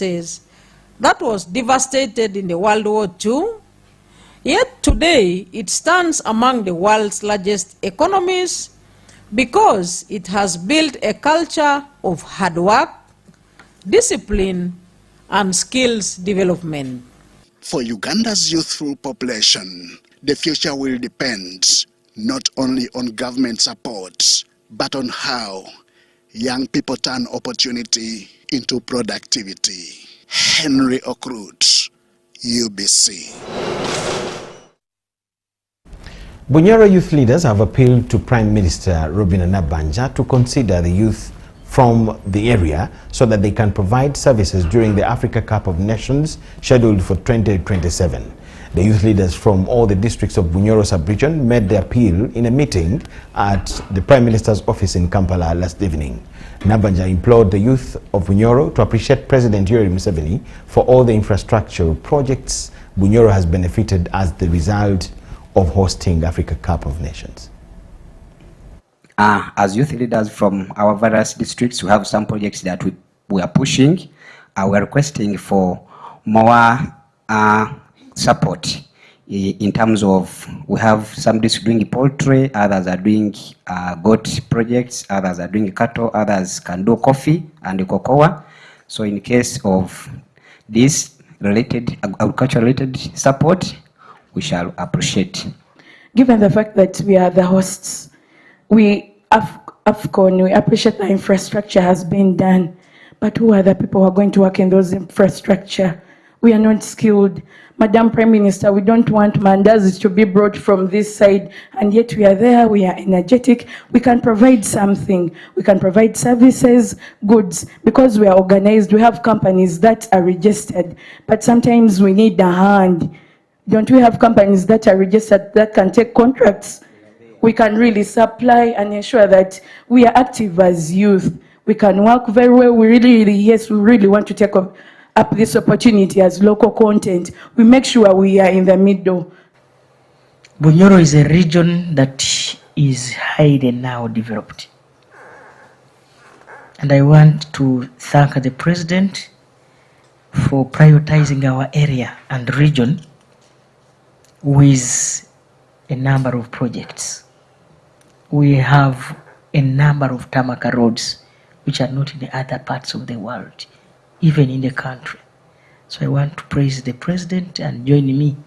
says, that was devastated in the World War II. Yet today, it stands among the world's largest economies because it has built a culture of hard work, discipline, and skills development. For Uganda's youthful population, the future will depend not only on government support, but on how young people turn opportunity into productivity. Henry Okrut, UBC. Bunyoro youth leaders have appealed to Prime Minister Robinah Nabbanja to consider the youth from the area so that they can provide services during the Africa Cup of Nations scheduled for 2027. The youth leaders from all the districts of Bunyoro sub-region made the appeal in a meeting at the Prime Minister's office in Kampala last evening. Nabbanja implored the youth of Bunyoro to appreciate President Yoweri Museveni for all the infrastructural projects Bunyoro has benefited as the result of hosting Africa Cup of Nations. As youth leaders from our various districts, we have some projects that we are pushing. We are requesting for more support in terms of, we have some districts doing poultry, others are doing goat projects, others are doing cattle, others can do coffee and cocoa. So in case of this related, agriculture related support, we shall appreciate. Given the fact that we are the hosts, AFCON, we appreciate the infrastructure has been done, but who are the people who are going to work in those infrastructure? We are not skilled. Madam Prime Minister, we don't want mandazi to be brought from this side, and yet we are there, we are energetic, we can provide something, we can provide services, goods, because we are organized, we have companies that are registered, but sometimes we need a hand. Don't we have companies that are registered that can take contracts? We can really supply and ensure that we are active as youth. We can work very well. We really want to take up this opportunity as local content. We make sure we are in the middle. Bunyoro is a region that is highly now developed. And I want to thank the President for prioritizing our area and region with a number of projects. We have a number of tarmac roads which are not in the other parts of the world, even in the country. So I want to praise the President and join me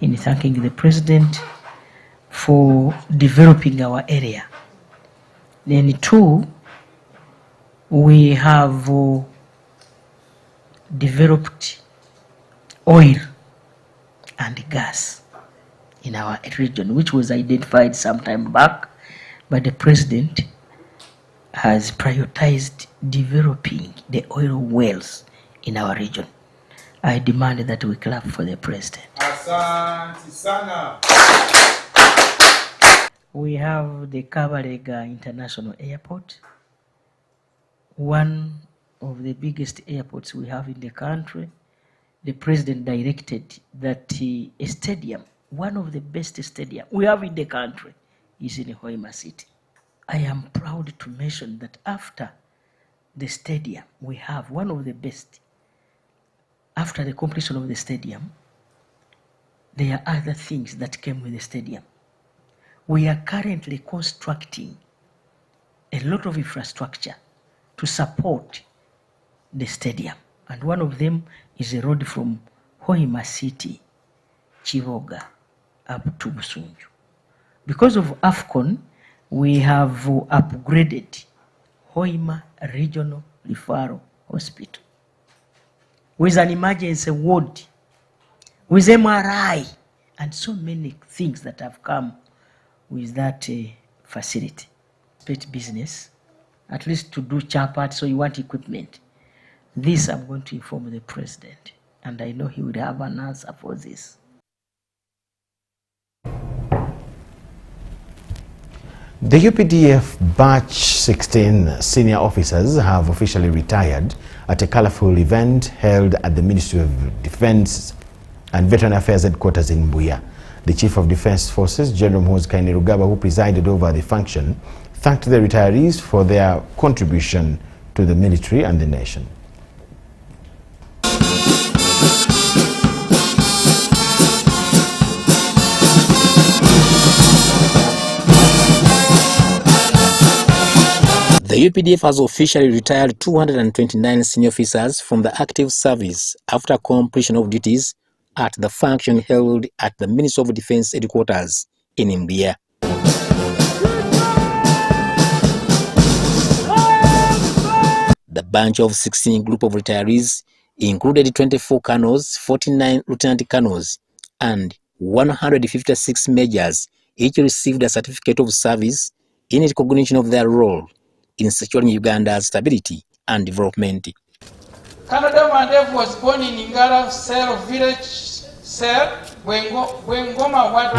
in thanking the President for developing our area. Then two, we have developed oil and gas in our region, which was identified some time back, but the President has prioritized developing the oil wells in our region. I demand that we clap for the President. Asante sana. We have the Kabalega International Airport, one of the biggest airports we have in the country. The President directed that a stadium, one of the best stadiums we have in the country, is in Hoima City. I am proud to mention that after the stadium, we have one of the best. After the completion of the stadium, there are other things that came with the stadium. We are currently constructing a lot of infrastructure to support the stadium. And one of them is a road from Hoima City, Chivoga, up to Busunju. Because of AFCON, we have upgraded Hoima Regional Referral Hospital with an emergency ward, with MRI, and so many things that have come with that facility. Pet business, at least to do chapat, so you want equipment. This I'm going to inform the President, and I know he will have an answer for this. The UPDF Batch 16 senior officers have officially retired at a colorful event held at the Ministry of Defense and Veteran Affairs headquarters in Mbuya. The Chief of Defense Forces, General Moses Kainerugaba, who presided over the function, thanked the retirees for their contribution to the military and the nation. The UPDF has officially retired 229 senior officers from the active service after completion of duties at the function held at the Ministry of Defence headquarters in Mbia. The bunch of 16 group of retirees included 24 colonels, 49 lieutenant colonels, and 156 majors. Each received a certificate of service in recognition of their role in securing Uganda's stability and development. Canada Mandev was born in Ingara Cell village, Cell, Bwengoma Ward.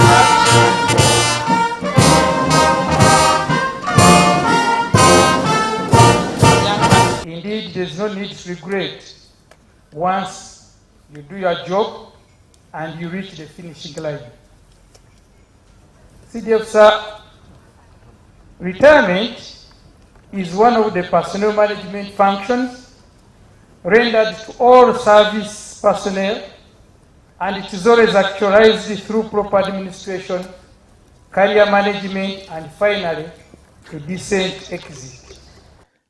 Indeed, there's no need to regret once you do your job and you reach the finishing line. CDF, sir, retirement is one of the personnel management functions rendered to all service personnel, and it is always actualized through proper administration, career management, and finally, a decent exit.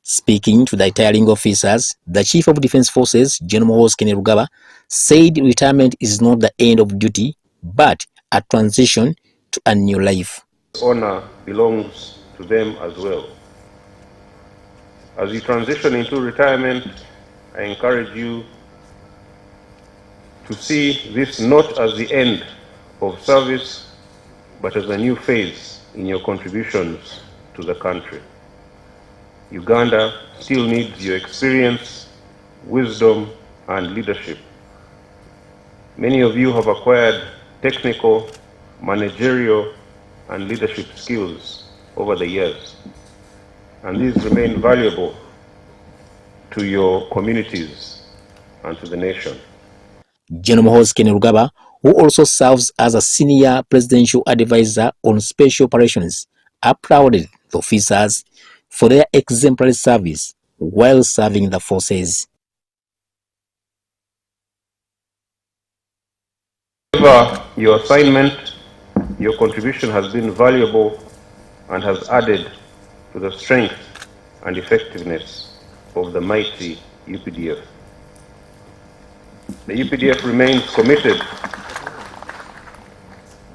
Speaking to the retiring officers, the Chief of Defence Forces, General Micheal, said retirement is not the end of duty, but a transition to a new life. Honor belongs to them as well. As you transition into retirement, I encourage you to see this not as the end of service, but as a new phase in your contributions to the country. Uganda still needs your experience, wisdom, and leadership. Many of you have acquired technical, managerial, and leadership skills over the years, and these remain valuable to your communities and to the nation. General Micheal, who also serves as a senior presidential advisor on special operations, applauded the officers for their exemplary service while serving the forces. However, your assignment, your contribution has been valuable and has added to the strength and effectiveness of the mighty UPDF. The UPDF remains committed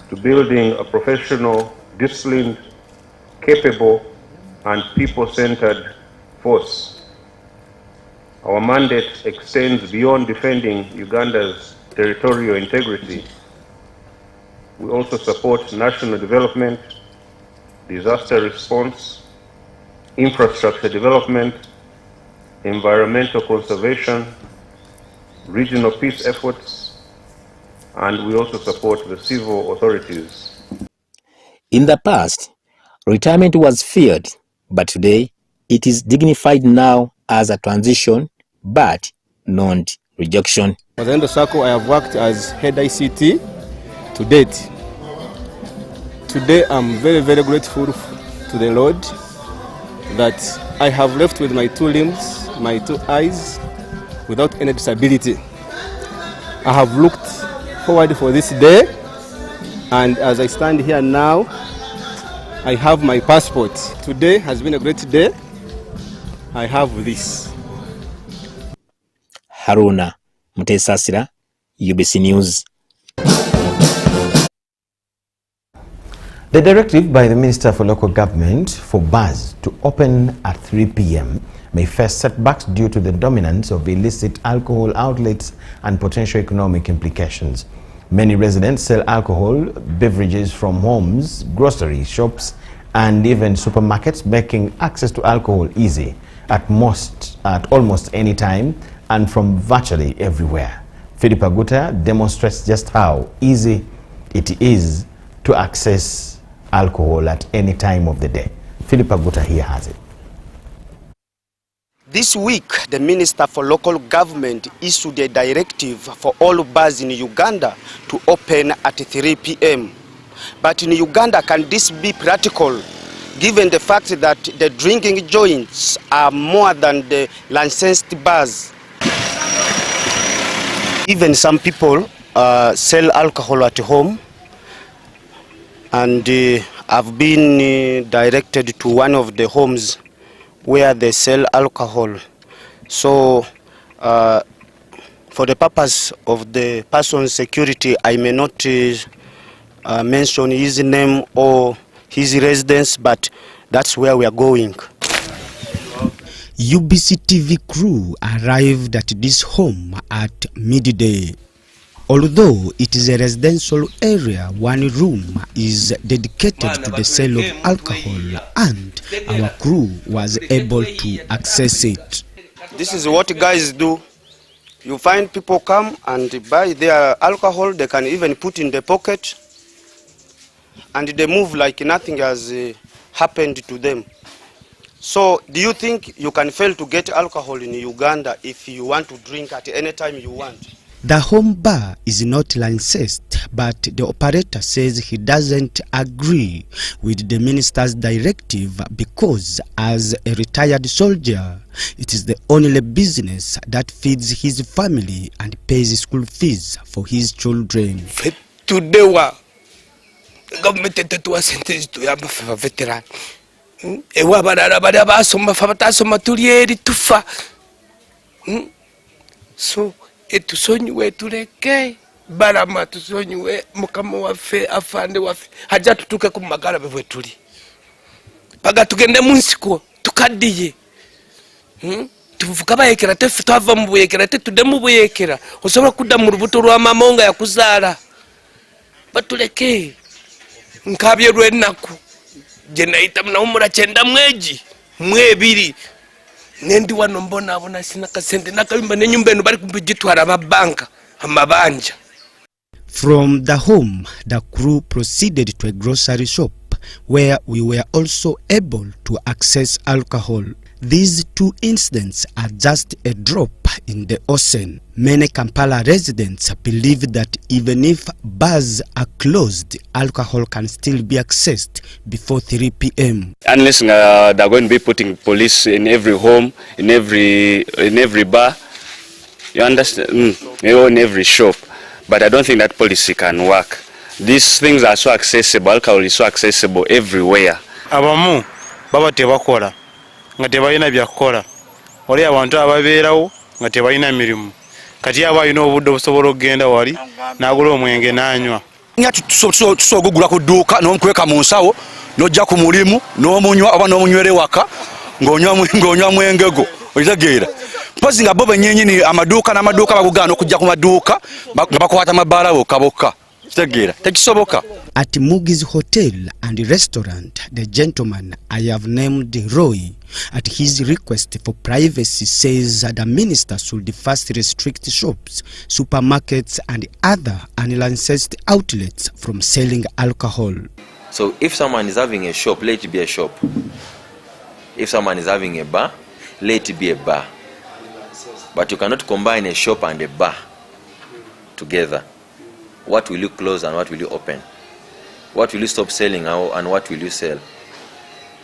to building a professional, disciplined, capable, and people-centered force. Our mandate extends beyond defending Uganda's territorial integrity. We also support national development, disaster response, infrastructure development, environmental conservation, regional peace efforts, and we also support the civil authorities. In the past, retirement was feared, but today it is dignified now as a transition, but not rejection. For the Circle, I have worked as head ICT to date. Today, I'm very, very grateful to the Lord that I have left with my two limbs, my two eyes, without any disability. I have looked forward for this day, and as I stand here now, I have my passport. Today has been a great day. I have this. Haruna Mutesasira, UBC News. The directive by the Minister for Local Government for bars to open at 3 p.m. may face setbacks due to the dominance of illicit alcohol outlets and potential economic implications. Many residents sell alcohol beverages from homes, grocery shops, and even supermarkets, making access to alcohol easy at almost any time and from virtually everywhere. Philip Aguta demonstrates just how easy it is to access alcohol at any time of the day. Philip Aguta here has it. This week, the Minister for Local Government issued a directive for all bars in Uganda to open at 3 p.m. But in Uganda, can this be practical, given the fact that the drinking joints are more than the licensed bars? Even some people sell alcohol at home, and I've been directed to one of the homes where they sell alcohol. So for the purpose of the person's security, I may not mention his name or his residence, but that's where we are going. UBC TV crew arrived at this home at midday. Although it is a residential area, one room is dedicated to the sale of alcohol, and our crew was able to access it. This is what guys do. You find people come and buy their alcohol, they can even put in the pocket, and they move like nothing has happened to them. So do you think you can fail to get alcohol in Uganda if you want to drink at any time you want? The home bar is not licensed, but the operator says he doesn't agree with the minister's directive because as a retired soldier, it is the only business that feeds his family and pays school fees for his children. Today, government to a sentence to have a veteran. So etusonyiwe tuleke barama tusonyiwe mukama waffe afande waffe hajja tutuke ku magala bwe tuli paga tugende munsiko tukaddiye tuvuka bayekera tefu twava mu buyekera tudde mu buyekera osobola kudda mu rubuto lwa mamonga yakuzaala batuleke nkabye lw'ennaku gye nayita munawumula kyenda mweji mwebiri nendi wano mbona abona sina kasente nakayumba nenyumba eno bali kumbijitwala mabanka amabanja. From the home, the crew proceeded to a grocery shop where we were also able to access alcohol. These two incidents are just a drop in the ocean. Many Kampala residents believe that even if bars are closed, alcohol can still be accessed before 3 p.m. Unless they're going to be putting police in every home, in every bar, you understand, in every shop. But I don't think that policy can work. These things are so accessible, alcohol is so accessible everywhere. Abamu baba tebakola nga tebalina byakola oli abantu ababeerawo nga tebalina mirimu kati aba alina obudde obusobola okugenda wali n'agula omwenge n'anywa. Tusobola okugula ku dduuka n'omukweka mu nsawo n'ojja ku mulimu n'omunywa oba n'omunywera ewaka ng'onywa mwengego okitegeera mpozi nga bo bennyini amaduuka n'amaduuka bakugaana okujja ku maduuka nga bakwata mabaala bokka bokka kitegeera tekisoboka. At Mugi's Hotel and Restaurant, the gentleman I have named Roy, at his request for privacy, says the minister should first restrict shops, supermarkets and other unlicensed outlets from selling alcohol. So if someone is having a shop, let it be a shop. If someone is having a bar, let it be a bar. But you cannot combine a shop and a bar together. What will you close and what will you open? What will you stop selling and what will you sell?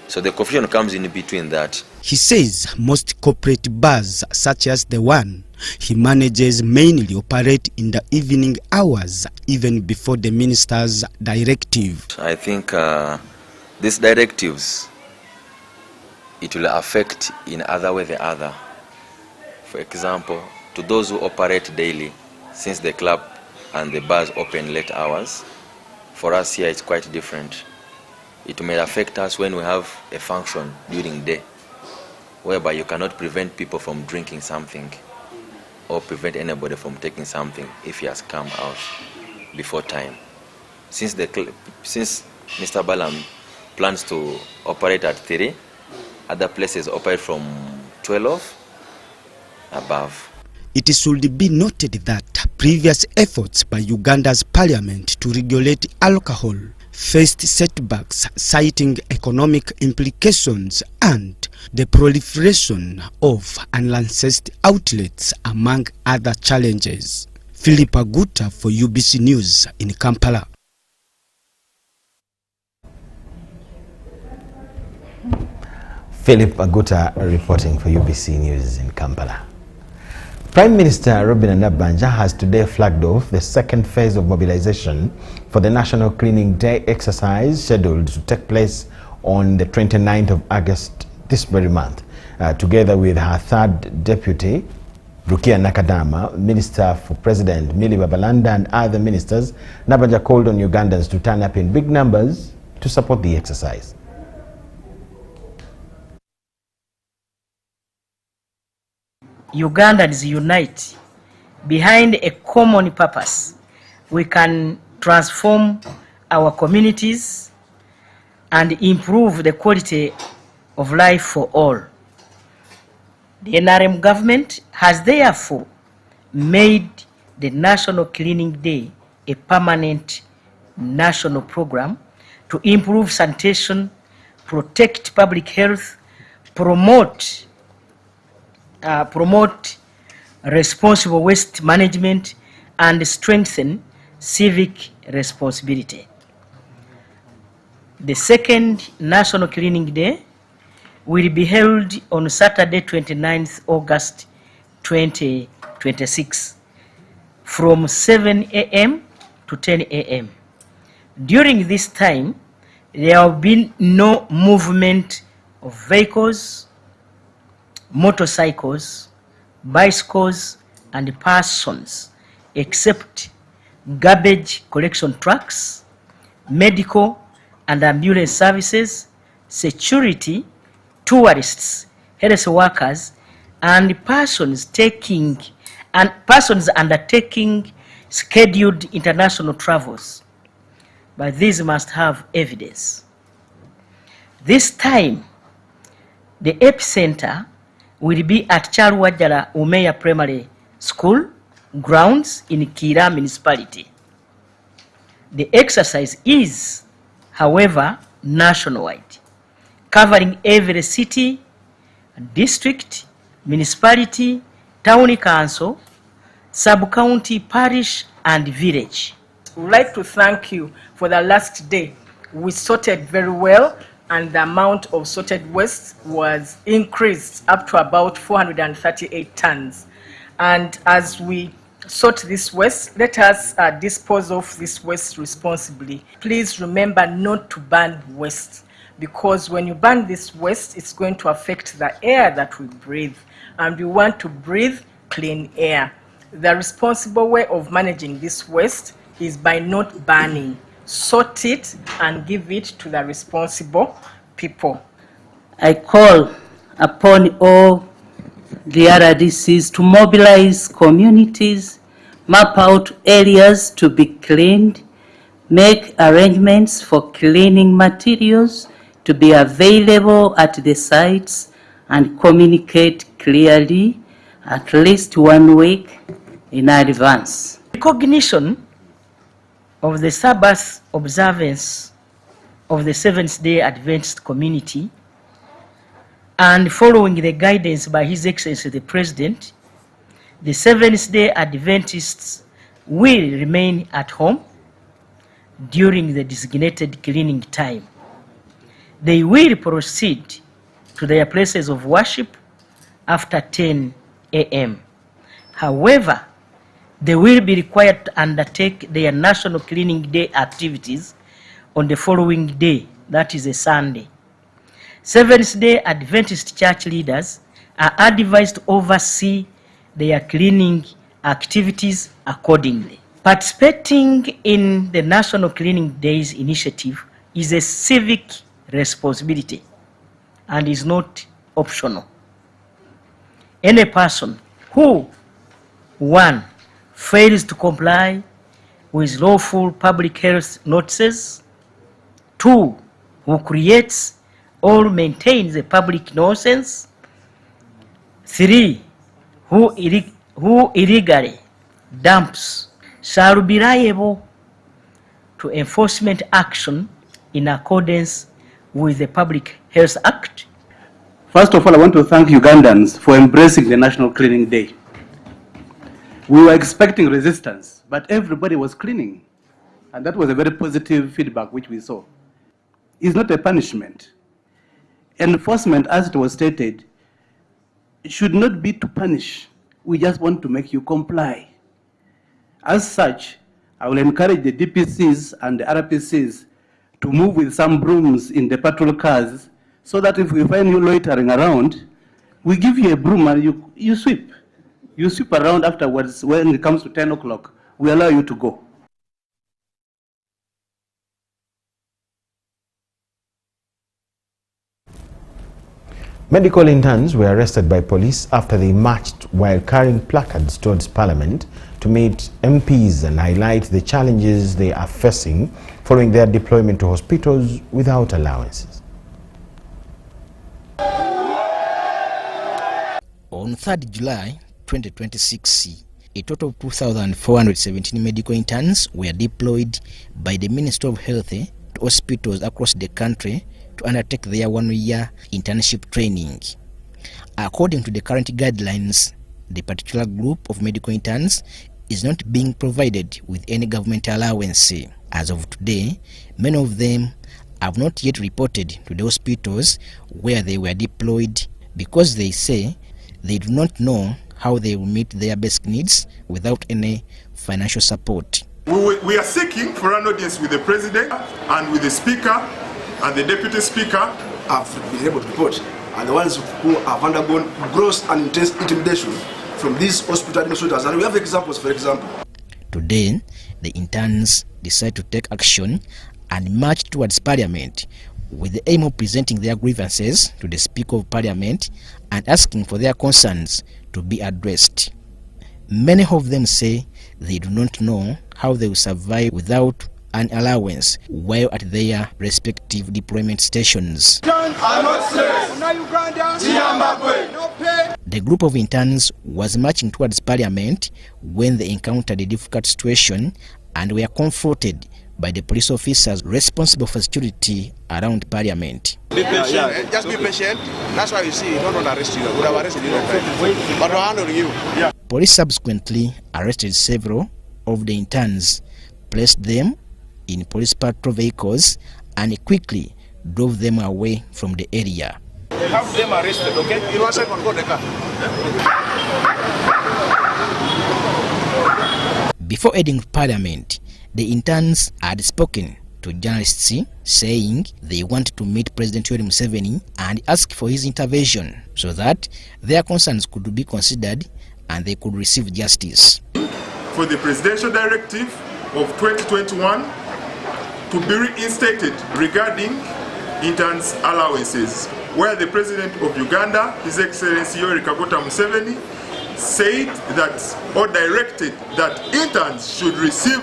So the confusion comes in between that. He says most corporate bars, such as the one he manages, mainly operate in the evening hours, even before the minister's directive. I think these directives, it will affect in other way the other. For example, to those who operate daily, since the club and the bars open late hours, for us here it's quite different. It may affect us when we have a function during the day, whereby you cannot prevent people from drinking something or prevent anybody from taking something if he has come out before time. Since Mr. Balam plans to operate at 3, other places operate from 12 above. It should be noted that previous efforts by Uganda's parliament to regulate alcohol faced setbacks, citing economic implications and the proliferation of unlicensed outlets, among other challenges. Philip Aguta for UBC News in Kampala. Philip Aguta reporting for UBC News in Kampala. Prime Minister Robin Nabanja has today flagged off the second phase of mobilization for the National Cleaning Day exercise scheduled to take place on the 29th of August this very month. together with her third deputy, Rukia Nakadama, Minister for President Millie Babalanda, and other ministers, Nabanja called on Ugandans to turn up in big numbers to support the exercise. Ugandans unite behind a common purpose. We can transform our communities and improve the quality of life for all. The NRM government has therefore made the National Cleaning Day a permanent national program to improve sanitation, protect public health, promote responsible waste management, and strengthen civic responsibility. The second National Cleaning Day will be held on Saturday, 29th August 2026 from 7 a.m. to 10 a.m. During this time, there will be no movement of vehicles, motorcycles, bicycles, and persons except garbage collection trucks, medical and ambulance services, security, tourists, health workers, and persons undertaking scheduled international travels. But these must have evidence. This time, the epicenter will be at Charwajara Umeya Primary School grounds in Kira municipality. The exercise is, however, nationwide, covering every city, district, municipality, town council, sub-county, parish, and village. We would like to thank you for the last day. We sorted very well, and the amount of sorted waste was increased up to about 438 tons. And as we sort this waste, let us dispose of this waste responsibly. Please remember not to burn waste, because when you burn this waste, it's going to affect the air that we breathe, and we want to breathe clean air. The responsible way of managing this waste is by not burning. Sort it and give it to the responsible people. I call upon all the RDCs to mobilize communities, map out areas to be cleaned, make arrangements for cleaning materials to be available at the sites, and communicate clearly at least 1 week in advance. Recognition of the Sabbath observance of the Seventh-day Adventist community, and following the guidance by His Excellency the President, the Seventh-day Adventists will remain at home during the designated cleaning time. They will proceed to their places of worship after 10 a.m. However, they will be required to undertake their National Cleaning Day activities on the following day, that is a Sunday. Seventh-day Adventist church leaders are advised to oversee their cleaning activities accordingly. Participating in the National Cleaning Days initiative is a civic responsibility and is not optional. Any person who, 1, fails to comply with lawful public health notices, 2, who creates or maintains a public nuisance, 3, who illegally dumps, shall be liable to enforcement action in accordance with the Public Health Act. First of all, I want to thank Ugandans for embracing the National Cleaning Day. We were expecting resistance, but everybody was cleaning. And that was a very positive feedback which we saw. It's not a punishment. Enforcement, as it was stated, should not be to punish. We just want to make you comply. As such, I will encourage the DPCs and the RPCs to move with some brooms in the patrol cars, so that if we find you loitering around, We give you a broom and you sweep. You sweep around afterwards. When it comes to 10 o'clock, we allow you to go. Medical interns were arrested by police after they marched while carrying placards towards Parliament to meet MPs and highlight the challenges they are facing following their deployment to hospitals without allowances. On 3rd July 2026, a total of 2,417 medical interns were deployed by the Ministry of Health to hospitals across the country to undertake their 1-year internship training. According to the current guidelines, the particular group of medical interns is not being provided with any government allowance. As of today, many of them have not yet reported to the hospitals where they were deployed because they say they do not know how they will meet their basic needs without any financial support. We are seeking for an audience with the President and with the Speaker and the Deputy Speaker. Have been able to report are the ones who have undergone gross and intense intimidation from these hospital administrators. And we have examples, for example. Today, the interns decide to take action and march towards Parliament with the aim of presenting their grievances to the Speaker of Parliament and asking for their concerns to be addressed. Many of them say they do not know how they will survive without an allowance while at their respective deployment stations. The group of interns was marching towards Parliament when they encountered a difficult situation and were confronted by the police officers responsible for security around Parliament. Be patient. Just be patient. That's why you see, we don't want to arrest you. We would have arrested you, but we're handling you. Police subsequently arrested several of the interns, placed them in police patrol vehicles, and quickly drove them away from the area. Have them arrested, okay? In 1 second, go to the car. Before heading to Parliament, the interns had spoken to journalists saying they wanted to meet President Yoweri Museveni and ask for his intervention so that their concerns could be considered and they could receive justice. For the Presidential Directive of 2021 to be reinstated regarding interns' allowances, where the President of Uganda, His Excellency Yoweri Museveni, said that or directed that interns should receive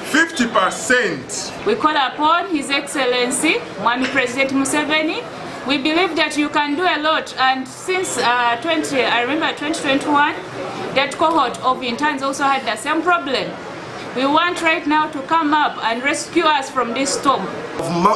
50%. We call upon His Excellency, Mwami President Museveni. We believe that you can do a lot, and since I remember 2021, that cohort of interns also had the same problem. We want right now to come up and rescue us from this storm.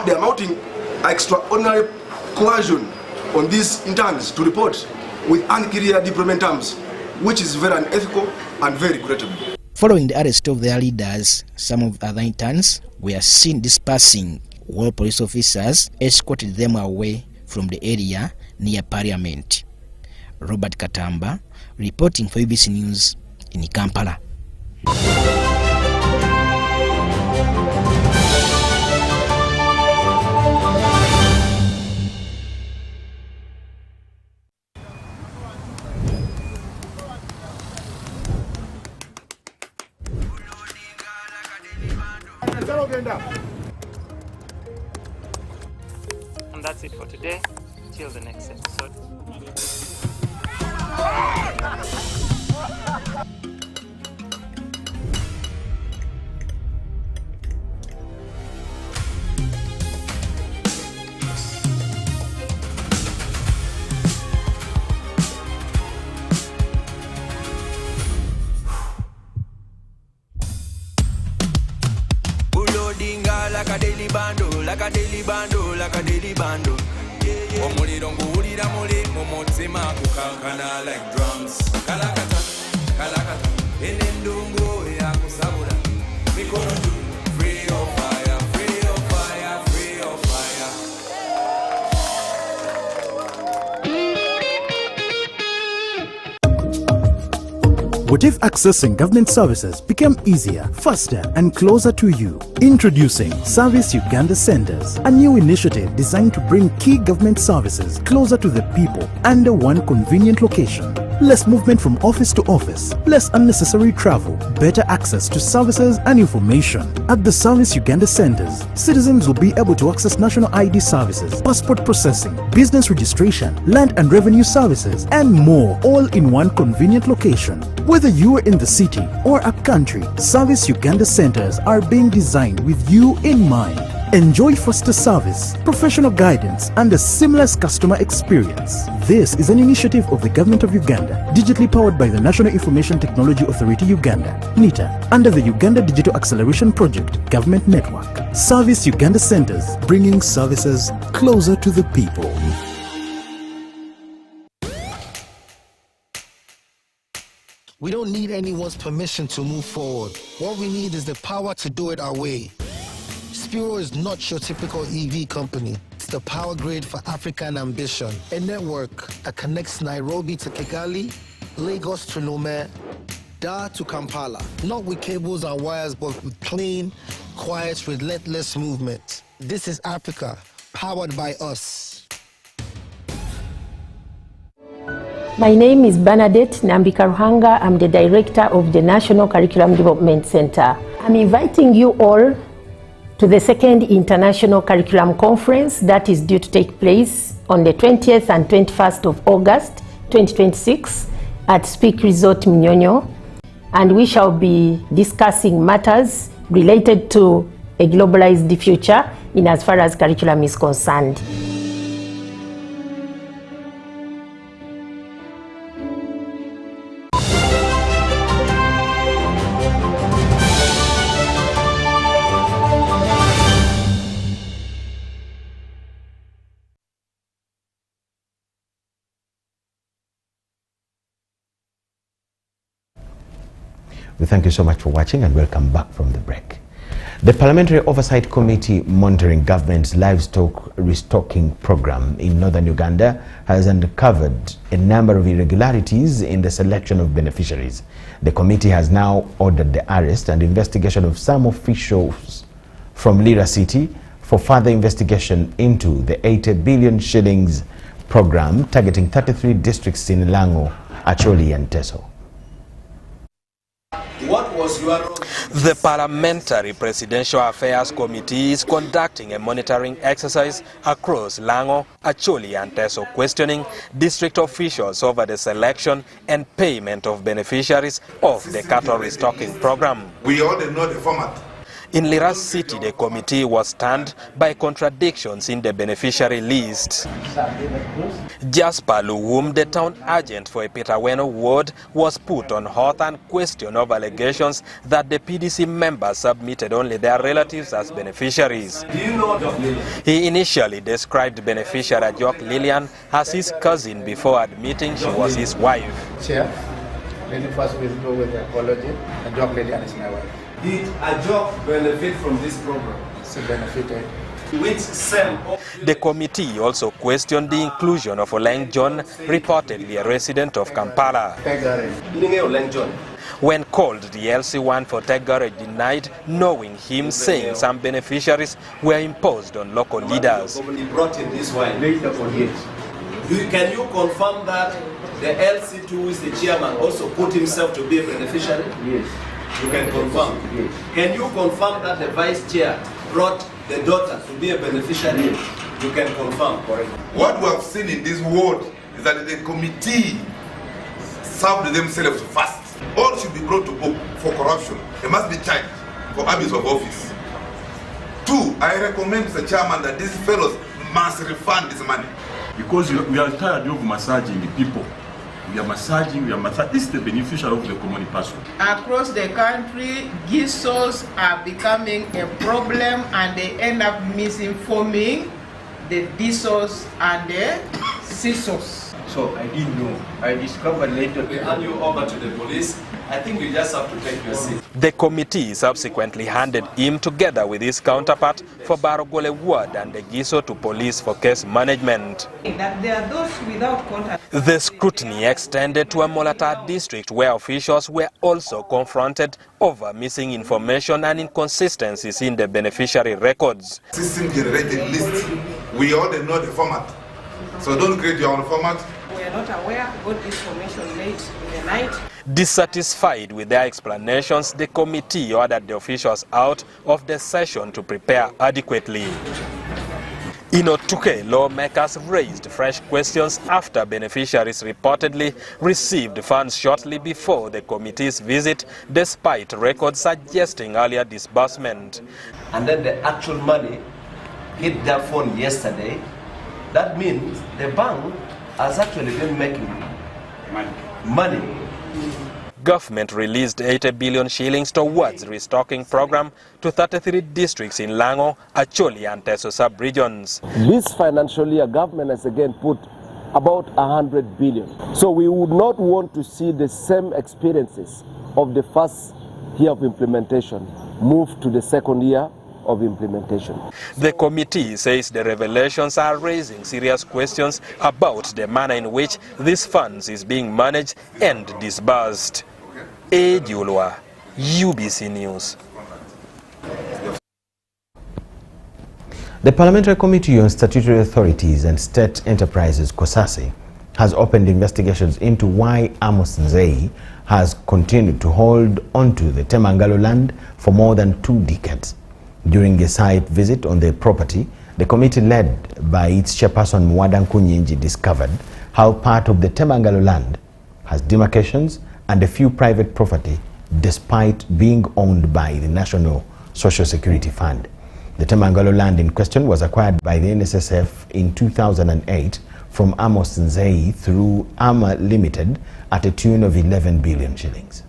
They are mounting extraordinary coercion on these interns to report with unclear deployment terms, which is very unethical and very regrettable. Following the arrest of their leaders, some of the other interns were seen dispersing while police officers escorted them away from the area near Parliament. Robert Katamba, reporting for UBC News in Kampala. And that's it for today. Till the next episode. Like a daily bando, like a daily bando, like a daily bando. Omuliro nguwulira muli mu mutima gukankana like drums. Kalakata, kalakata, enendungu yakusabula. Mikono juu, free of fire, free of fire, free of fire. What if accessing government services became easier, faster, and closer to you? Introducing Service Uganda Centers, a new initiative designed to bring key government services closer to the people under one convenient location. Less movement from office to office, less unnecessary travel, better access to services and information. At the Service Uganda Centers, citizens will be able to access national ID services, passport processing, business registration, land and revenue services, and more, all in one convenient location. Whether you are in the city or up country, Service Uganda Centers are being designed with you in mind. Enjoy faster service, professional guidance, and a seamless customer experience. This is an initiative of the Government of Uganda, digitally powered by the National Information Technology Authority Uganda, NITA, under the Uganda Digital Acceleration Project Government Network. Service Uganda Centers, bringing services closer to the people. We don't need anyone's permission to move forward. What we need is the power to do it our way. Spiro is not your typical EV company. It's the power grid for African ambition. A network that connects Nairobi to Kigali, Lagos to Lomé, Dar to Kampala. Not with cables and wires, but with clean, quiet, relentless movement. This is Africa, powered by us. My name is Bernadette Nambika-Ruhanga. I'm the director of the National Curriculum Development Center. I'm inviting you all to the second International Curriculum Conference that is due to take place on the 20th and 21st of August 2026 at Speak Resort Minyonyo, and we shall be discussing matters related to a globalized future in as far as curriculum is concerned. We thank you so much for watching and welcome back from the break. The Parliamentary Oversight Committee monitoring government's livestock restocking program in northern Uganda has uncovered a number of irregularities in the selection of beneficiaries. The committee has now ordered the arrest and investigation of some officials from Lira City for further investigation into the 80 billion shillings program targeting 33 districts in Lango, Acholi and Teso. What was your role? The Parliamentary Presidential Affairs Committee is conducting a monitoring exercise across Lango, Acholi and Teso, questioning district officials over the selection and payment of beneficiaries of the cattle restocking program. We already know the format. In Lira City, the committee was stunned by contradictions in the beneficiary list. Jasper Luwum, the town agent for Epitaweno ward, was put on oath and questioned over allegations that the PDC members submitted only their relatives as beneficiaries. Do you know Jock Lillian? He initially described beneficiary Jock Lillian as his cousin before admitting she was his wife. Chair, let me first withdraw with the apology, and Jock Lillian is my wife. Did Ajok benefit from this program? She benefited. Which SEM? The committee also questioned the inclusion of Oleng John, reportedly a resident of Kampala. When called, the LC1 for Tegare denied knowing him, saying some beneficiaries were imposed on local leaders. He brought in this wine. Can you confirm that the LC2, who is the chairman, also put himself to be a beneficiary? Yes. You can confirm? Yes. Can you confirm that the vice chair brought the daughter to be a beneficiary? Yes. You can confirm, correct? What we have seen in this ward is that the committee served themselves first. All should be brought to book for corruption. They must be charged for abuse of office. 2, I recommend, Mr. Chairman, that these fellows must refund this money. Because we are tired of massaging the people. We are massaging. This is the beneficiary of the common person. Across the country, GISOs are becoming a problem and they end up misinforming the DISOs and the CISOs. So I didn't know. I discovered later. We hand you over to the police I think you just have to take your seat. The committee subsequently handed him, together with his counterpart for Barogole Ward and Egiso, to police for case management. That there are those without contact. The scrutiny extended to a Molata district where officials were also confronted over missing information and inconsistencies in the beneficiary records. System-generated list, we already know the format. So don't create your own format. We are not aware, got information late in the night. Dissatisfied with their explanations, the committee ordered the officials out of the session to prepare adequately. In Otuke, lawmakers raised fresh questions after beneficiaries reportedly received funds shortly before the committee's visit, despite records suggesting earlier disbursement. And then the actual money hit their phone yesterday. That means the bank has actually been making money. Government released 80 billion shillings towards restocking program to 33 districts in Lango, Acholi and Teso sub-regions. This financial year, government has again put about 100 billion. So we would not want to see the same experiences of the first year of implementation move to the second year of implementation. The committee says the revelations are raising serious questions about the manner in which these funds is being managed and disbursed. Ejulwa, UBC News. The Parliamentary Committee on Statutory Authorities and State Enterprises, COSASE, has opened investigations into why Amos Nzei has continued to hold onto the Temangalo land for more than 2 decades. During a site visit on the property, the committee led by its chairperson Mwadanku Nyinji discovered how part of the Temangalo land has demarcations and a few private property despite being owned by the National Social Security Fund. The Temangalo land in question was acquired by the NSSF in 2008 from Amos Nzei through AMA Limited at a tune of 11 billion shillings.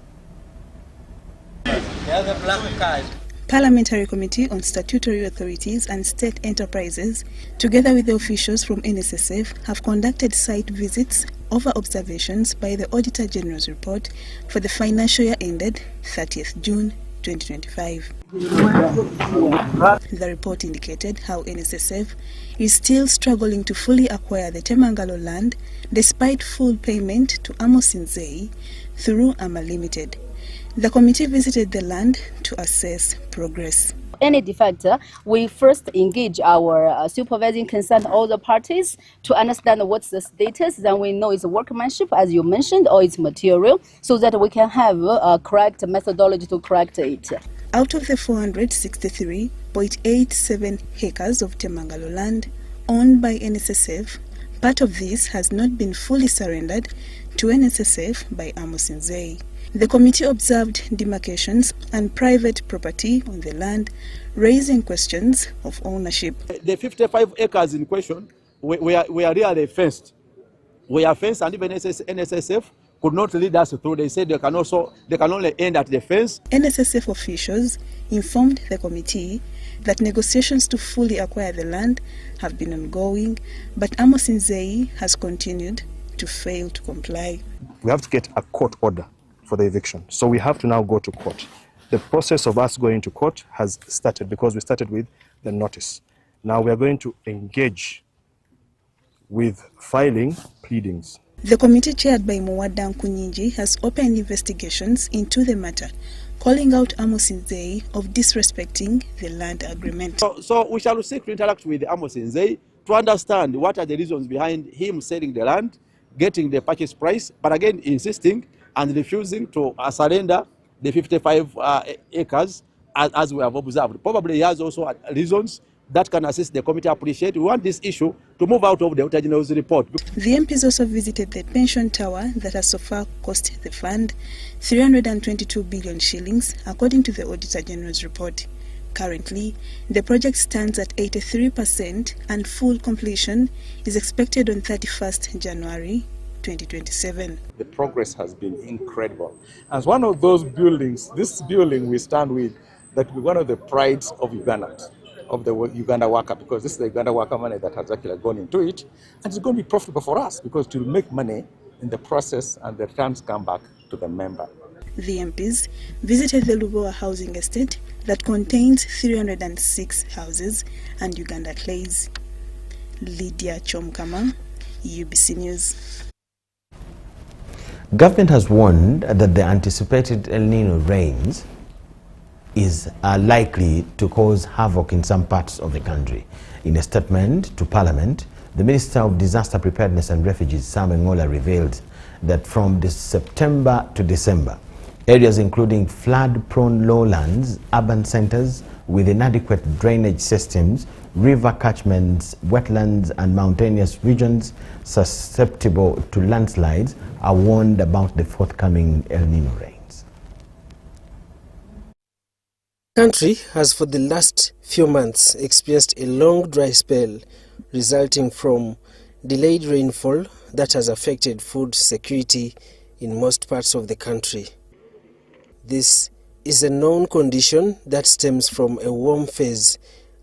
Parliamentary Committee on Statutory Authorities and State Enterprises, together with the officials from NSSF, have conducted site visits over observations by the Auditor General's report for the financial year ended 30th June 2025. The report indicated how NSSF is still struggling to fully acquire the Temangalo land despite full payment to Amos Nzei through AMA Limited. The committee visited the land to assess progress. Any defector, we first engage our supervising concerned all the parties to understand what's the status. Then we know it's workmanship, as you mentioned, or it's material, so that we can have a correct methodology to correct it. Out of the 463.87 acres of Temangalo land owned by NSSF, part of this has not been fully surrendered to NSSF by Amos Nzei. The committee observed demarcations and private property on the land, raising questions of ownership. The 55 acres in question, we are really fenced. We are fenced, and even NSSF could not lead us through. They said they can only end at the fence. NSSF officials informed the committee that negotiations to fully acquire the land have been ongoing, but Amos Nzei has continued to fail to comply. We have to get a court order for the eviction. So we have to now go to court. The process of us going to court has started because we started with the notice. Now we are going to engage with filing pleadings. The committee chaired by Mwadanku Nyinji has opened investigations into the matter, calling out Amos Nzei of disrespecting the land agreement. So we shall seek to interact with Amos Nzei to understand what are the reasons behind him selling the land, getting the purchase price, but again insisting and refusing to surrender the 55 acres as we have observed. Probably he has also reasons that can assist the committee appreciate. We want this issue to move out of the Auditor General's report. The MPs also visited the pension tower that has so far cost the fund 322 billion shillings, according to the Auditor General's report. Currently, the project stands at 83% and full completion is expected on 31st January 2027. The progress has been incredible. As one of those buildings, this building we stand with, that will be one of the prides of Uganda, of the Uganda worker, because this is the Uganda worker money that has actually gone into it, and it's going to be profitable for us because it will make money in the process and the returns come back to the member. The MPs visited the Lukomwa housing estate that contains 306 houses and Uganda Clays. Lydia Chomkama, UBC News. Government has warned that the anticipated El Nino rains are likely to cause havoc in some parts of the country. In a statement to Parliament, the Minister of Disaster Preparedness and Refugees, Sam Engola, revealed that from September to December, areas including flood-prone lowlands, urban centers with inadequate drainage systems, river catchments, wetlands and mountainous regions susceptible to landslides are warned about the forthcoming El Nino rains. The country has for the last few months experienced a long dry spell resulting from delayed rainfall that has affected food security in most parts of the country. This is a known condition that stems from a warm phase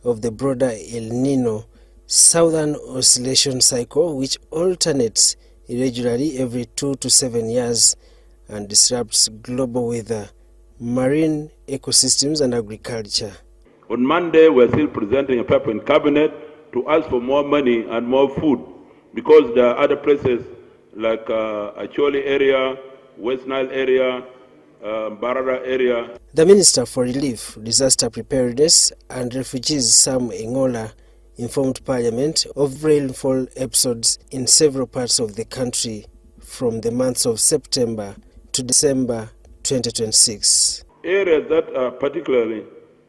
of the broader El Nino southern oscillation cycle, which alternates irregularly every 2 to 7 years and disrupts global weather, marine ecosystems and agriculture. On Monday, we're still presenting a paper in cabinet to ask for more money and more food because there are other places like Acholi area, West Nile area, Barara area. The Minister for Relief, Disaster Preparedness and Refugees, Sam Engola, informed Parliament of rainfall episodes in several parts of the country from the months of September to December 2026. Areas that are particularly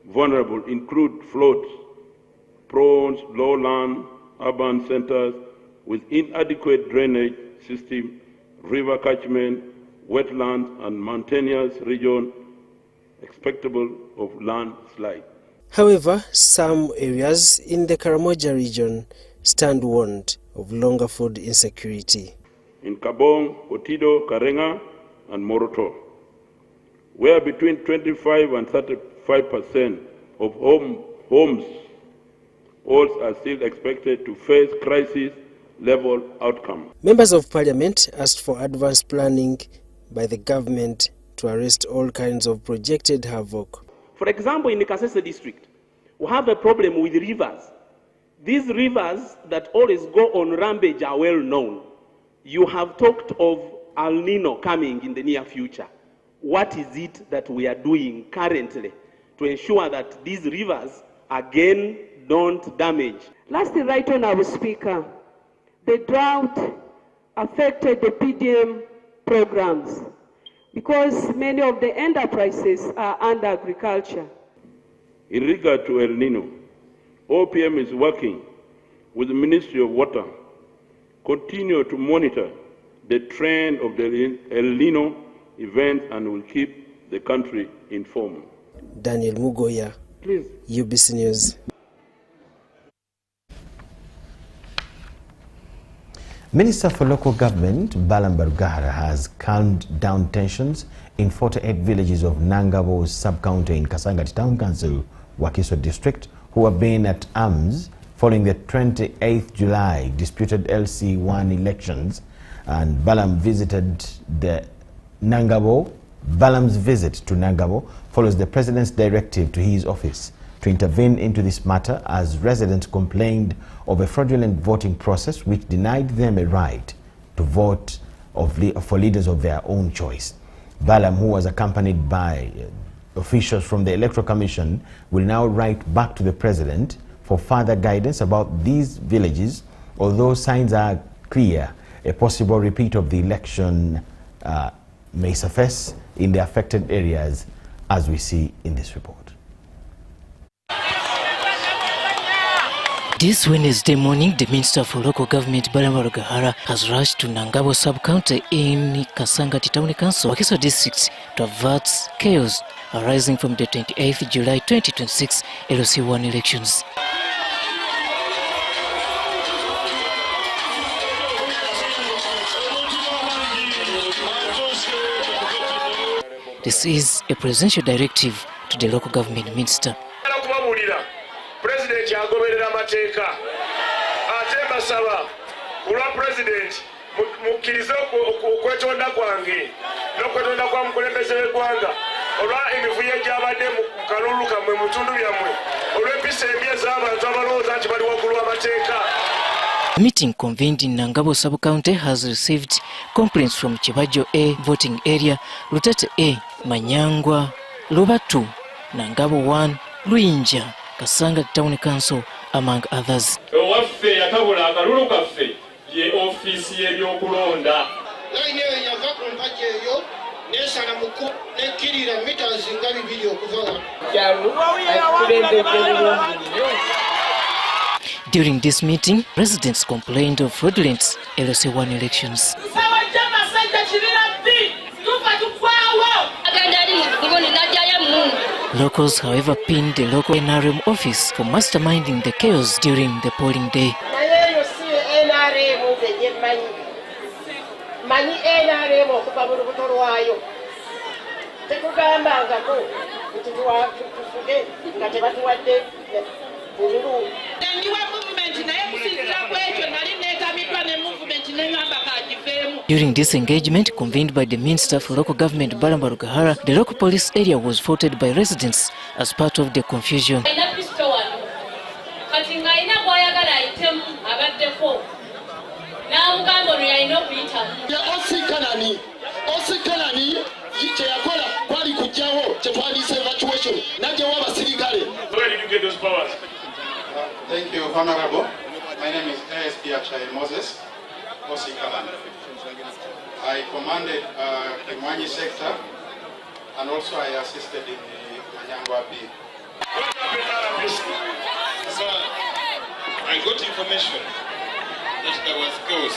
vulnerable include flood-prone lowland, urban centers with inadequate drainage system, river catchment, wetlands and mountainous region expectable of landslide. However, some areas in the Karamoja region stand warned of longer food insecurity. In Kabong, Otido, Karenga and Moroto, where between 25 and 35% of homes are still expected to face crisis-level outcome. Members of Parliament asked for advanced planning by the government to arrest all kinds of projected havoc. For example, in the Kasese district, we have a problem with rivers. These rivers that always go on rampage are well known. You have talked of El Nino coming in the near future. What is it that we are doing currently to ensure that these rivers again don't damage? Lastly, right Honourable Speaker, the drought affected the PDM programs because many of the enterprises are under agriculture. In regard to El Nino, OPM is working with the Ministry of Water, continue to monitor the trend of the El Nino event and will keep the country informed. Daniel Mugoya, please. UBC News. Minister for Local Government, Balam Barugahara, has calmed down tensions in 48 villages of Nangabo sub-county in Kasangati Town Council, Wakiso District, who have been at arms following the 28th July disputed LC1 elections. And Balam's visit to Nangabo follows the President's directive to his office to intervene into this matter as residents complained of a fraudulent voting process which denied them a right to vote for leaders of their own choice. Balam, who was accompanied by officials from the Electoral Commission, will now write back to the President for further guidance about these villages, although signs are clear a possible repeat of the election may surface in the affected areas, as we see in this report. This Wednesday morning, the Minister for Local Government, Balam Barugahara, has rushed to Nangabo sub-county in Kasangati Town Council, Wakiso District, to avert chaos arising from the 28th July 2026 LC1 elections. This is a presidential directive to the local government minister. President yagoberera amateeka ate mbasaba kulwa president mukkirize okwetonda kwange n'okutonda kwa mukulembeze w'eggwanga olwa emivuyo egyabadde mu kalulu kammwe mu bitundu byammwe olw'empisa embi ez'abantu abalowooza nti bali waggulu w'amateeka. The meeting convened in Nangabo sub-county has received complaints from Chibajo A voting area, Lutete A, Manyangwa, Lubatu, Nangabo 1, Luinja, Kasanga Town Council, among others. Owaffe yatabula akalulu kaffe ye ofiisi y'ebyokulonda. Layini eyo yava ku mpagi eyo n'esala muku n'ekkirira mita zinga 2 okuva During this meeting, residents complained of fraudulent LC1 elections. Locals, however, pinned the local NRM office for masterminding the chaos during the polling day. During this engagement, convened by the Minister for Local Government Balamba Rugahara, the local police area was voted by residents as part of the confusion. Where did you get those powers? Thank you, Honorable. My name is ASP Achai Moses Osikalan. I commanded the Mwanyi sector and also I assisted in the Manyangwa B. So I got information that there was chaos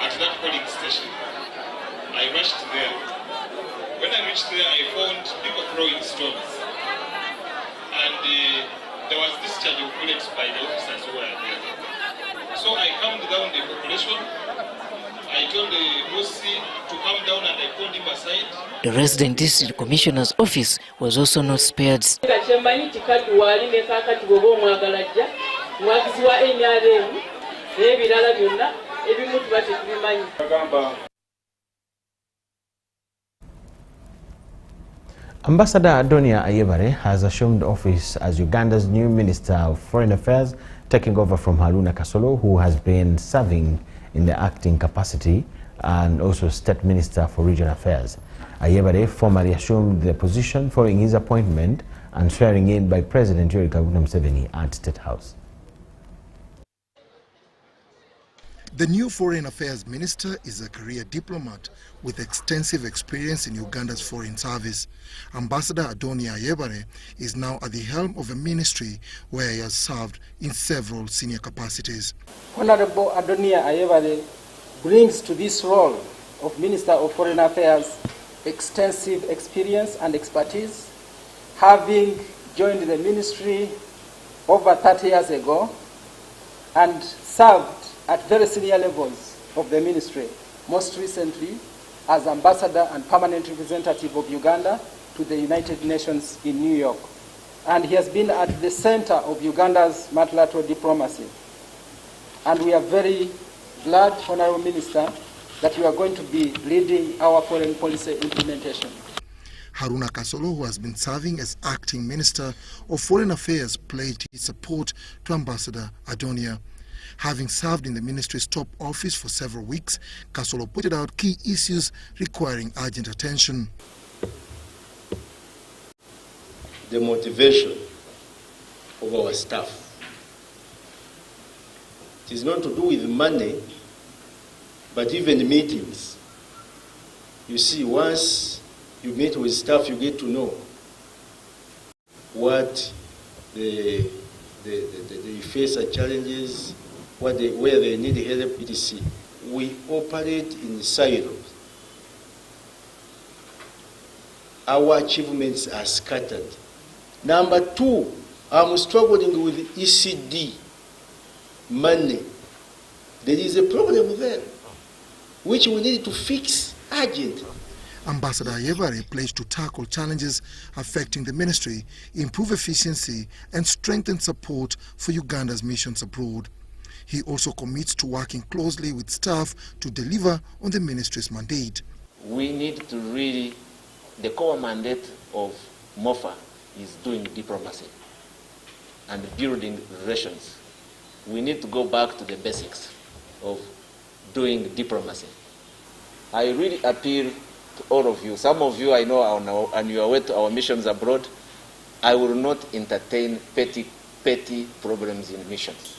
at that polling station. I rushed there. When I reached there, I found people throwing stones. And there was discharge of bullets by the officers who were there. So I calmed down the population. I told the Musi to calm down and I pulled him aside. The resident district commissioner's office was also not spared. Ambassador Adonia Ayebare has assumed office as Uganda's new Minister of Foreign Affairs, taking over from Haruna Kasolo, who has been serving in the acting capacity and also State Minister for Regional Affairs. Ayebare formally assumed the position following his appointment and swearing in by President Yoweri Kaguta Museveni at State House. The new Foreign Affairs Minister is a career diplomat with extensive experience in Uganda's foreign service. Ambassador Adonia Ayebare is now at the helm of a ministry where he has served in several senior capacities. Honorable Adonia Ayebare brings to this role of Minister of Foreign Affairs extensive experience and expertise, having joined the ministry over 30 years ago and served at very senior levels of the ministry, most recently as Ambassador and Permanent Representative of Uganda to the United Nations in New York. And he has been at the center of Uganda's multilateral diplomacy. And we are very glad, Honorable Minister, that you are going to be leading our foreign policy implementation. Haruna Kasolo, who has been serving as acting Minister of Foreign Affairs, pledged his support to Ambassador Adonia. Having served in the ministry's top office for several weeks, Kasolo pointed out key issues requiring urgent attention. The motivation of our staff. It is not to do with money, but even meetings. You see, once you meet with staff, you get to know what they face as challenges, where they need help, etc. We operate in silos. Our achievements are scattered. Number two, I'm struggling with ECD money. There is a problem there, which we need to fix urgently. Ambassador Ayebare pledged to tackle challenges affecting the ministry, improve efficiency, and strengthen support for Uganda's missions abroad. He also commits to working closely with staff to deliver on the ministry's mandate. we need to really, the core mandate of MOFA is doing diplomacy and building relations. We need to go back to the basics of doing diplomacy. I really appeal to all of you. Some of you I know are on your way to our missions abroad. I will not entertain petty problems in missions.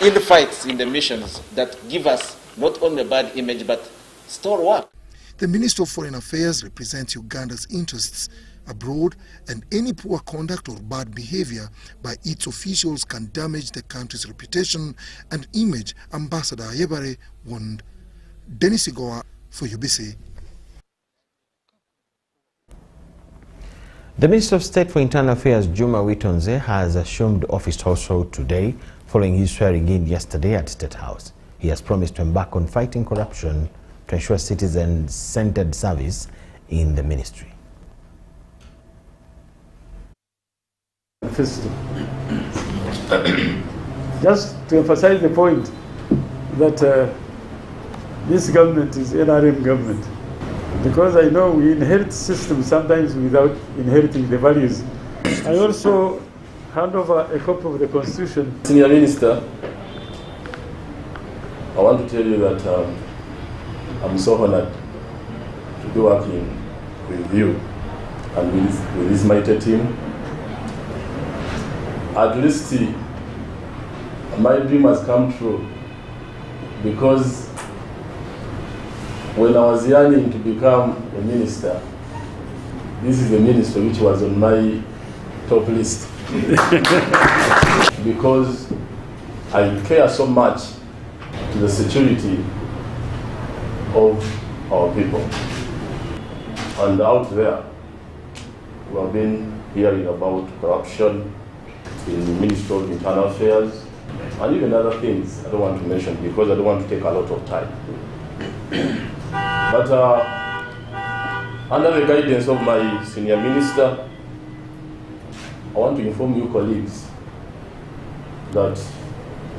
In the fights in the missions that give us not only a bad image but store work. The Minister of Foreign Affairs represents Uganda's interests abroad, and any poor conduct or bad behavior by its officials can damage the country's reputation and image, Ambassador Ayebare warned. Dennis Igoa for UBC. The Minister of State for Internal Affairs, Juma Witonze, has assumed office also today, following his swearing in yesterday at State House. He has promised to embark on fighting corruption to ensure citizen-centered service in the ministry. Just to emphasize the point that this government is NRM government, because I know we inherit systems sometimes without inheriting the values. I also hand over a copy of the Constitution. Senior Minister, I want to tell you that I'm so honored to be working with you and with this mighty team. At least my dream has come true, because when I was yearning to become a minister, this is the minister which was on my top list. Because I care so much to the security of our people. And out there, we have been hearing about corruption in the Ministry of Internal Affairs, and even other things I don't want to mention because I don't want to take a lot of time. But under the guidance of my senior minister, I want to inform you colleagues that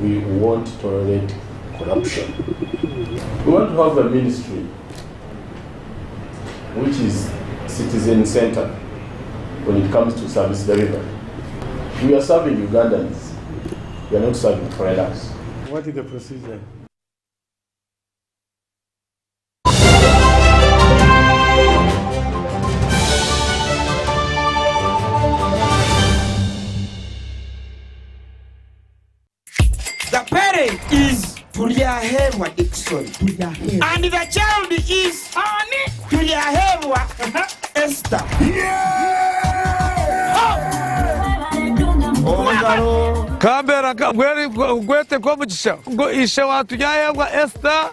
we won't tolerate corruption. We want to have a ministry which is citizen-centered when it comes to service delivery. We are serving Ugandans. We are not serving foreigners. What is the procedure? The parent is Tuliahemwa Dixon. And the child is Tuliahemwa Esther. Kambera gwete kwa mugisha ngo ishe watujyayewa Esther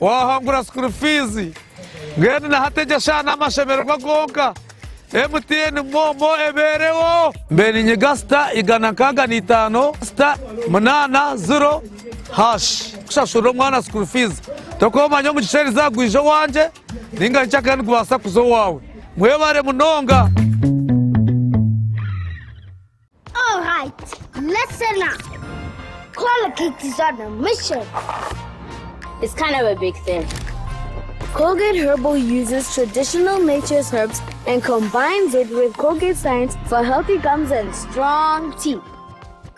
wahangura school fees ngene na hateja shana amashemero magonka MTN momo eberewo mbeni nyigasta igana kaga ni 5 sta munana 0 hash kushashuro mwana school fees tokoma nyo mugisheri zagwije wanje ninga nchaka ngubasa kuzo wawe mwebare munonga. All right, listen up. Colgate is on a mission. It's kind of a big thing. Colgate Herbal uses traditional nature's herbs and combines it with Colgate Science for healthy gums and strong teeth.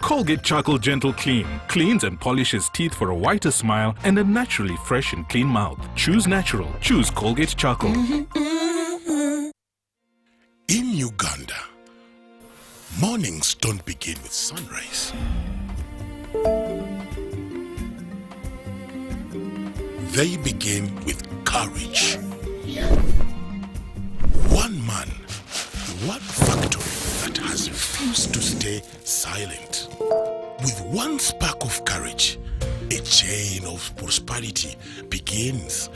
Colgate Charcoal Gentle Clean cleans and polishes teeth for a whiter smile and a naturally fresh and clean mouth. Choose natural. Choose Colgate Charcoal. In Uganda, mornings don't begin with sunrise. They begin with courage. One man, one factory that has refused to stay silent. With one spark of courage, a chain of prosperity begins.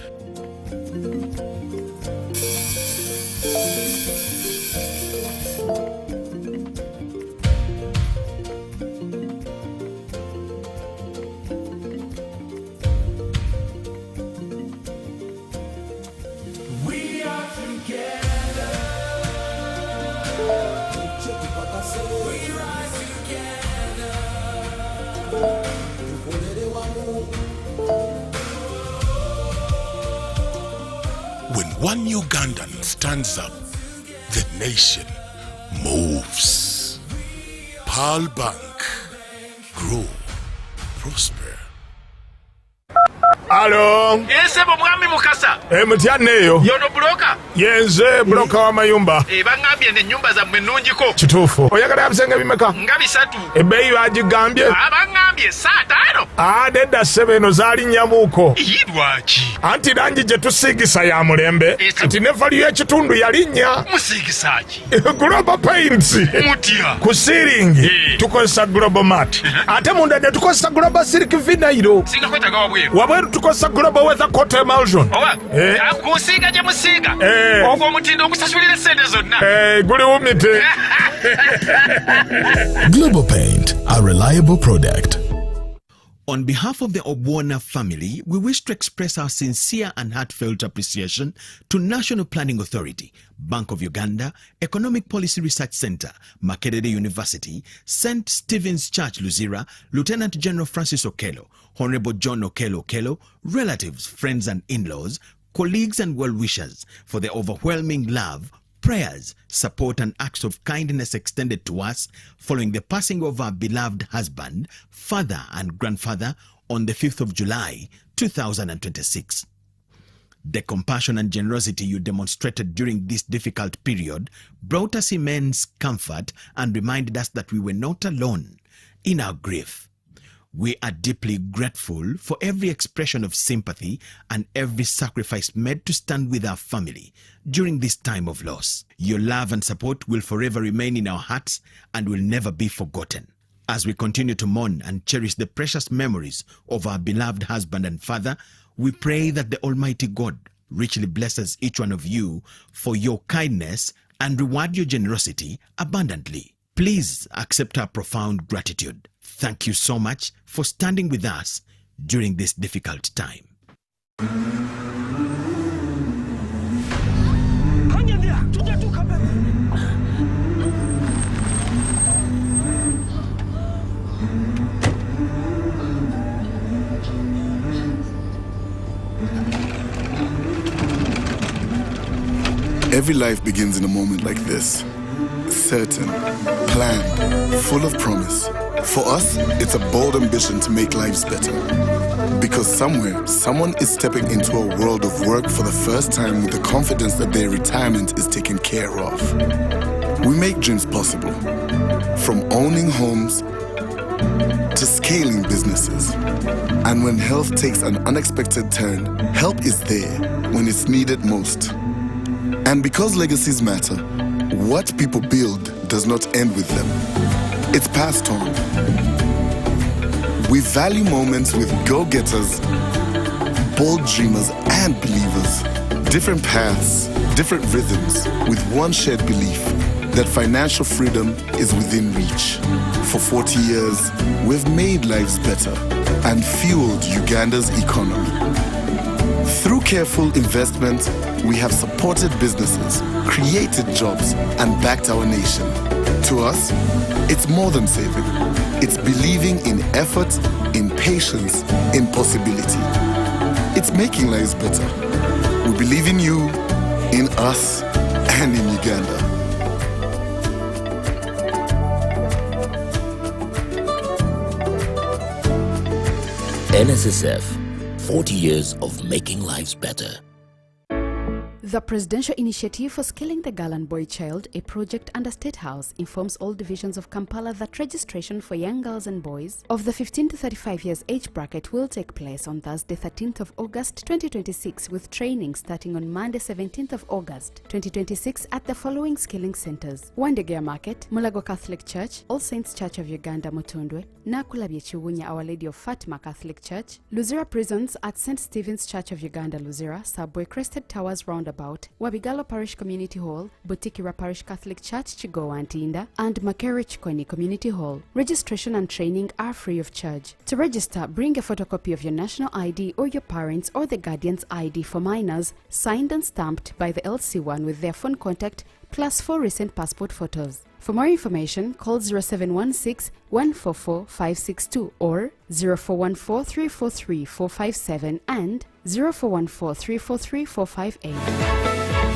Ugandan stands up, the nation moves. Pearl Bank. Grow. Prosper. Alo. Nsebo mwami mukasa. Mutyaneyo. Yono broka. Yenze broka wa mayumba. Bangambye ne nyumba za mwenungiko. Kituufu. Oyagala bisenge bimeka? Nga bisatu. Ebbeeyi bagigambye? Bangambye saa 5. Nedda ssebo eno zaali nnyamuuko. Lwaki? Anti langi gye tusiigisa ya mulembe. Kati ne valiyo ekitundu yalinnya. Musiigisa ki? Global Paints. Mutya. Ku siiringi tukozesa Global Mat. Ate munda ne tukozesa Global Silk Vinyl. Singa kwetaga wabweru. Wabweru tukozesa Global Weather Coat Emulsion. Kusiiga gye musiiga. Ogwo omutindo okusasulira essente zonna. Guli wumite. Global Paint, a reliable product. On behalf of the Obwona family, we wish to express our sincere and heartfelt appreciation to National Planning Authority, Bank of Uganda, Economic Policy Research Center, Makerere University, St. Stephen's Church Luzira, Lieutenant General Francis Okello, Honorable John Okello, relatives, friends and in-laws, colleagues and well-wishers for the overwhelming love, prayers, support and acts of kindness extended to us following the passing of our beloved husband, father and grandfather on the 5th of July, 2026. The compassion and generosity you demonstrated during this difficult period brought us immense comfort and reminded us that we were not alone in our grief. We are deeply grateful for every expression of sympathy and every sacrifice made to stand with our family during this time of loss. Your love and support will forever remain in our hearts and will never be forgotten. As we continue to mourn and cherish the precious memories of our beloved husband and father, we pray that the Almighty God richly blesses each one of you for your kindness and reward your generosity abundantly. Please accept our profound gratitude. Thank you so much for standing with us during this difficult time. Every life begins in a moment like this. Certain, planned, full of promise. For us, it's a bold ambition to make lives better. Because somewhere, someone is stepping into a world of work for the first time with the confidence that their retirement is taken care of. We make dreams possible. From owning homes to scaling businesses. And when health takes an unexpected turn, help is there when it's needed most. And because legacies matter, what people build does not end with them. It's passed on. We value moments with go-getters, bold dreamers and believers. Different paths, different rhythms, with one shared belief that financial freedom is within reach. For 40 years, we've made lives better and fueled Uganda's economy. Through careful investment, we have supported businesses, created jobs, and backed our nation. To us, it's more than saving. It's believing in effort, in patience, in possibility. It's making lives better. We believe in you, in us, and in Uganda. NSSF, 40 years of making lives better. The Presidential Initiative for Skilling the Girl and Boy Child, a project under State House, informs all divisions of Kampala that registration for young girls and boys of the 15 to 35 years age bracket will take place on Thursday 13th of August 2026 with training starting on Monday 17th of August 2026 at the following skilling centers: Wandegea Market, Mulago Catholic Church, All Saints Church of Uganda Mutundwe, Nakulabye Chiwunya Our Lady of Fatima Catholic Church, Luzira Prisons at St. Stephen's Church of Uganda Luzira, Subway Crested Towers Roundabout, Wabigalo Parish Community Hall, Butikira Parish Catholic Church Chigowa Ntinda, and Makere Chikoni Community Hall. Registration and training are free of charge. To register, bring a photocopy of your national ID or your parents' or the guardian's ID for minors, signed and stamped by the LC1 with their phone contact, plus 4 recent passport photos. For more information, call 0716 144 562 or 0414 343 457 and 0414 343 458.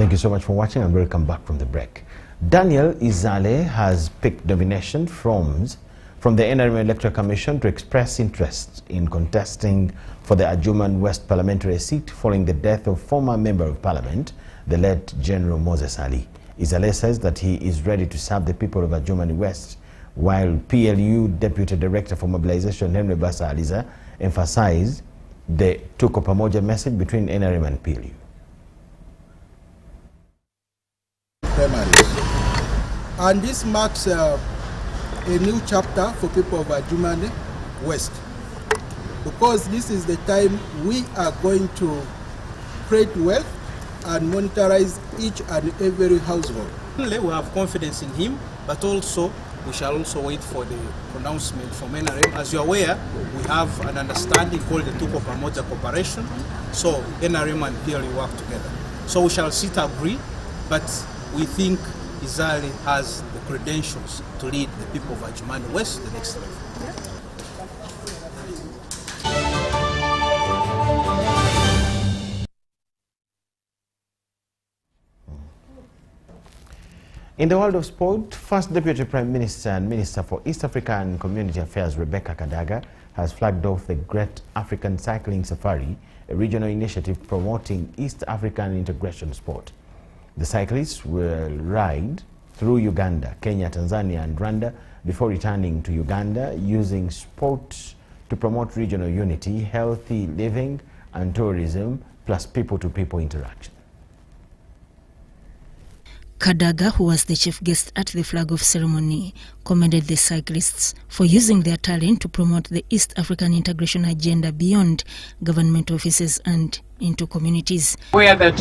Thank you so much for watching and welcome back from the break. Daniel Izale has picked nomination forms from the NRM Electoral Commission to express interest in contesting for the Adjuman West parliamentary seat following the death of former Member of Parliament, the late General Moses Ali. Izale says that he is ready to serve the people of Adjuman West, while PLU Deputy Director for Mobilization Henry Basa Aliza emphasized the Tuko Pamoja message between NRM and PLU. And this marks a new chapter for people of Adjuman West, because this is the time we are going to create wealth and monetize each and every household. We have confidence in him, but also we shall also wait for the pronouncement from NRM. As you are aware, we have an understanding called the Tuko Pamoja Cooperation, so NRM and PLU work together. So we shall sit agree, but we think Izale has the credentials to lead the people of Adjuman West to the next level. In the world of sport, First Deputy Prime Minister and Minister for East Africa and Community Affairs Rebecca Kadaga has flagged off the Great African Cycling Safari, a regional initiative promoting East African integration sport. The cyclists will ride through Uganda, Kenya, Tanzania and Rwanda before returning to Uganda, using sport to promote regional unity, healthy living and tourism, plus people-to-people interaction. Kadaga, who was the chief guest at the flag-off ceremony, commended the cyclists for using their talent to promote the East African integration agenda beyond government offices and into communities. Aware that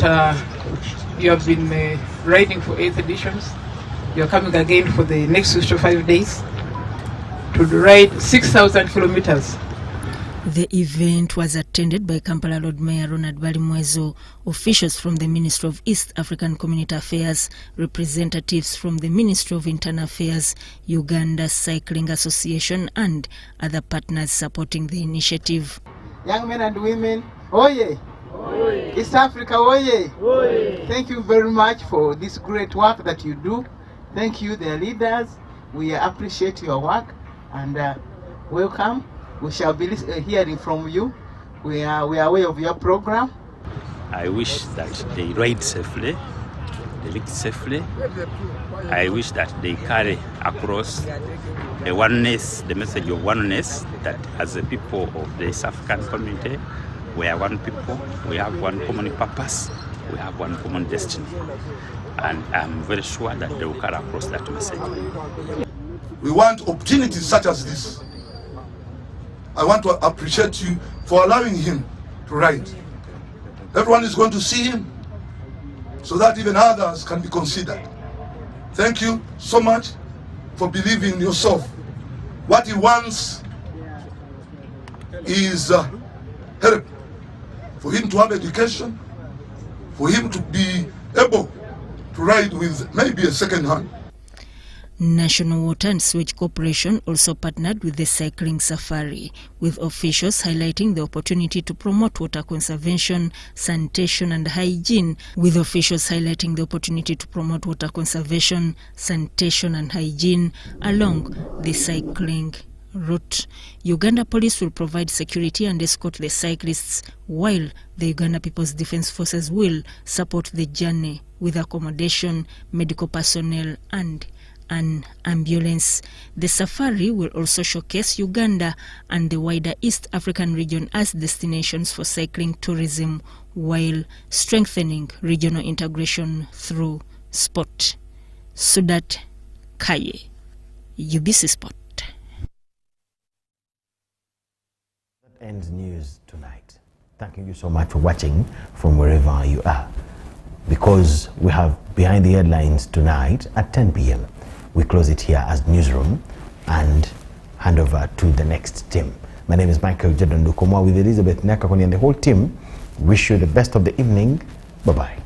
you have been riding for 8 editions, you are coming again for the next 65 days to ride 6,000 kilometers. The event was attended by Kampala Lord Mayor Ronald Balimwezo, officials from the Ministry of East African Community Affairs, representatives from the Ministry of Internal Affairs, Uganda Cycling Association and other partners supporting the initiative. Young men and women, oye! Oye. East Africa, oye! Oye. Thank you very much for this great work that you do. Thank you, the leaders. We appreciate your work and welcome. We shall be hearing from you. We are aware of your program. I wish that they ride safely, they live safely. I wish that they carry across the oneness, the message of oneness, that as a people of the East African community, we are one people, we have one common purpose, we have one common destiny. And I'm very sure that they will carry across that message. We want opportunities such as this. I want to appreciate you for allowing him to ride. Everyone is going to see him so that even others can be considered. Thank you so much for believing in yourself. What he wants is help for him to have education, for him to be able to ride with maybe a second hand. National Water and Sewage Corporation also partnered with the cycling safari, with officials highlighting the opportunity to promote water conservation, sanitation and hygiene, along the cycling route. Uganda Police will provide security and escort the cyclists, while the Uganda People's Defence Forces will support the journey with accommodation, medical personnel and an ambulance. The safari will also showcase Uganda and the wider East African region as destinations for cycling tourism, while strengthening regional integration through sport. Sudat Kaye, UBC Sport. That ends news tonight. Thank you so much for watching from wherever you are. Because we have Behind the Headlines tonight at 10 p.m. We close it here as Newsroom and hand over to the next team. My name is Micheal Lukomwa with Elizabeth Nakakoni and the whole team. Wish you the best of the evening. Bye-bye.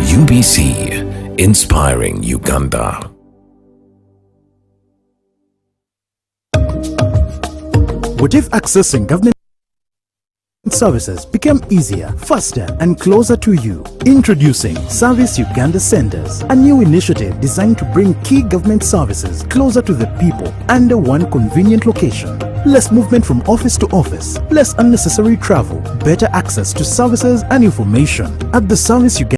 UBC, Inspiring Uganda. What if accessing government services became easier, faster and closer to you? Introducing Service Uganda Centers, a new initiative designed to bring key government services closer to the people under one convenient location. Less movement from office to office, less unnecessary travel, better access to services and information. At the Service Uganda